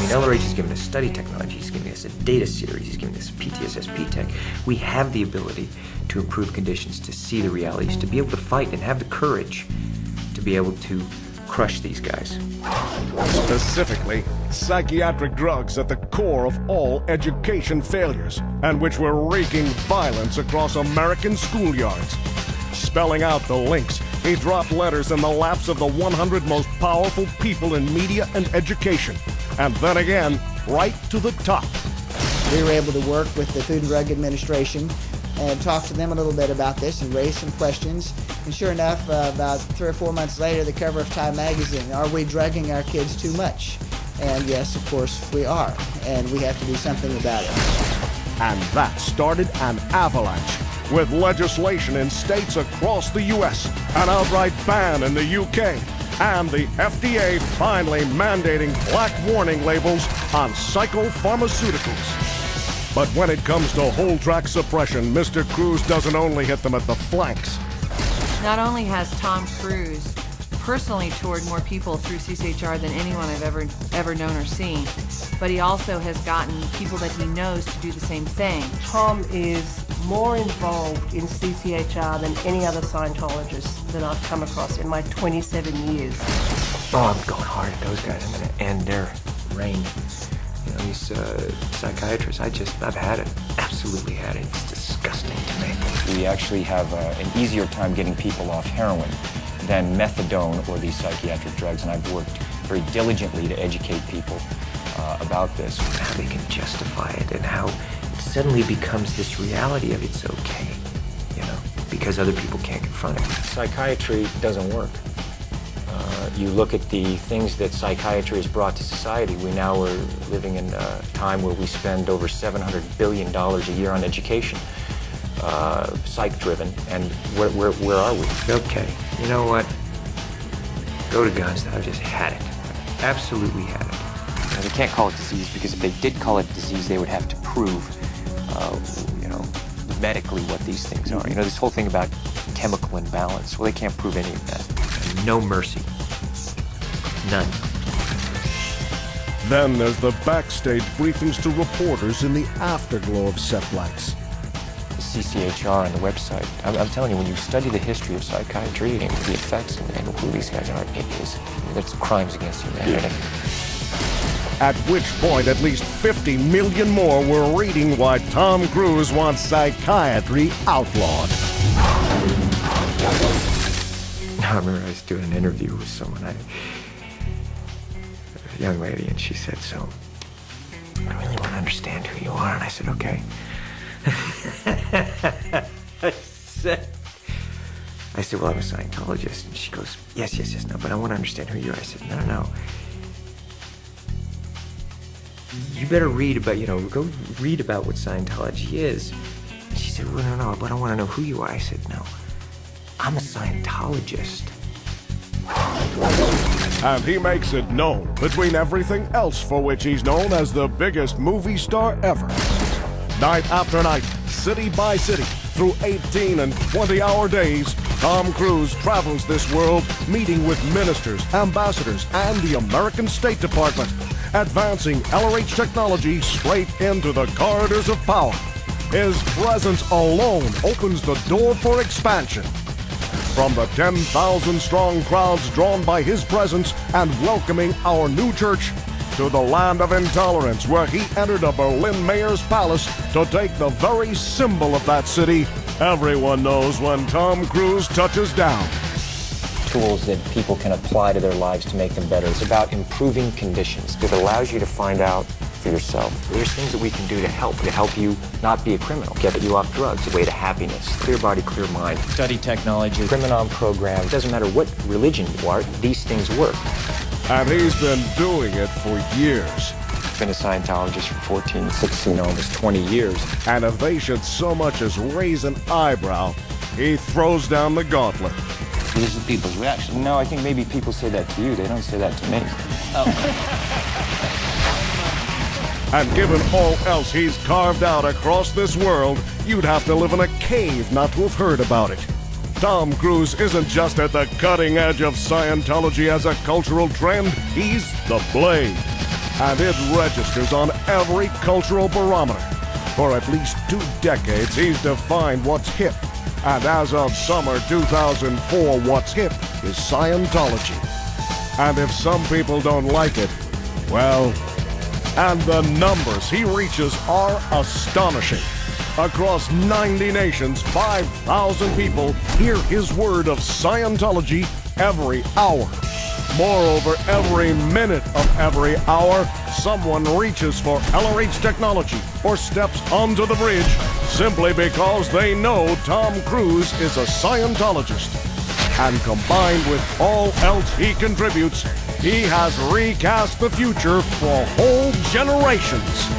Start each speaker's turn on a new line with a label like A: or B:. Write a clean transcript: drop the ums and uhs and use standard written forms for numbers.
A: mean, LRH is giving us study technology, he's giving us a data series, he's giving us PTSS tech. We have the ability to improve conditions, to see the realities, to be able to fight and have the courage to be able to crush these guys.
B: Specifically, psychiatric drugs at the core of all education failures, and which were wreaking violence across American schoolyards. Spelling out the links, he dropped letters in the laps of the 100 most powerful people in media and education. And then again, right to the top.
C: We were able to work with the Food and Drug Administration and talk to them a little bit about this and raise some questions. And sure enough, about 3 or 4 months later, the cover of Time magazine, are we drugging our kids too much? And yes, of course, we are. And we have to do something about it.
B: And that started an avalanche, with legislation in states across the U.S., an outright ban in the UK, and the FDA finally mandating black warning labels on psychopharmaceuticals. But when it comes to whole track suppression, Mr. Cruise doesn't only hit them at the flanks.
D: Not only has Tom Cruise personally toured more people through CCHR than anyone I've ever known or seen, but he also has gotten people that he knows to do the same thing.
E: Tom is more involved in CCHR than any other Scientologist that I've come across in my 27 years.
A: Oh, I'm going hard at those guys. I'm going to end their reign. You know, these psychiatrists, I've had it. Absolutely had it. It's disgusting to me.
F: We actually have an easier time getting people off heroin than methadone or these psychiatric drugs, and I've worked very diligently to educate people about this.
A: How they can justify it and how it suddenly becomes this reality of it's okay, you know, because other people can't confront it.
F: Psychiatry doesn't work. You look at the things that psychiatry has brought to society. We now are living in a time where we spend over $700 billion a year on education, psych-driven, and where are we?
A: Okay, you know what? Go to guns. I've just had it. Absolutely had it.
F: You know, they can't call it disease because if they did call it disease, they would have to prove, you know, medically what these things are. You know, this whole thing about chemical imbalance. Well, they can't prove any of that.
A: And no mercy. None.
B: Then there's the backstage briefings to reporters in the afterglow of set lights.
F: The CCHR on the website. I'm telling you, when you study the history of psychiatry and the effects and who these guys are, that's crimes against humanity.
B: At which point, at least 50 million more were reading why Tom Cruise wants psychiatry outlawed.
A: I remember I was doing an interview with someone, a young lady, and she said, so, I really want to understand who you are. And I said, okay. I said, well, I'm a Scientologist. And she goes, yes, no, but I want to understand who you are. I said, no. You better read about, you know, go read about what Scientology is. And she said, well, no, but I want to know who you are. I said, no, I'm a Scientologist.
B: And he makes it known between everything else for which he's known as the biggest movie star ever. Night after night, city by city, through 18 and 20-hour days, Tom Cruise travels this world, meeting with ministers, ambassadors, and the American State Department, advancing LRH technology straight into the corridors of power. His presence alone opens the door for expansion. From the 10,000-strong crowds drawn by his presence and welcoming our new church, to the land of intolerance where he entered a Berlin mayor's palace to take the very symbol of that city, everyone knows when Tom Cruise touches down.
F: Tools that people can apply to their lives to make them better. It's about improving conditions. It allows you to find out for yourself. There's things that we can do to help you not be a criminal, get you off drugs, a way to happiness, clear body, clear mind. Study technology, Criminon program. It doesn't matter what religion you are, these things work.
B: And he's been doing it for years.
F: I've been a Scientologist for 14, 16, almost 20 years.
B: And if they should so much as raise an eyebrow, he throws down the gauntlet.
F: This is people's reaction. No, I think maybe people say that to you. They don't say that to me.
B: And given all else he's carved out across this world, you'd have to live in a cave not to have heard about it. Tom Cruise isn't just at the cutting edge of Scientology as a cultural trend, he's the blade. and it registers on every cultural barometer. For at least 2 decades, he's defined what's hip. And as of summer 2004, what's hip is Scientology. And if some people don't like it, well, and the numbers he reaches are astonishing. Across 90 nations, 5,000 people hear his word of Scientology every hour. Moreover, every minute of every hour, someone reaches for LRH technology or steps onto the bridge simply because they know Tom Cruise is a Scientologist. And combined with all else he contributes, he has recast the future for whole generations.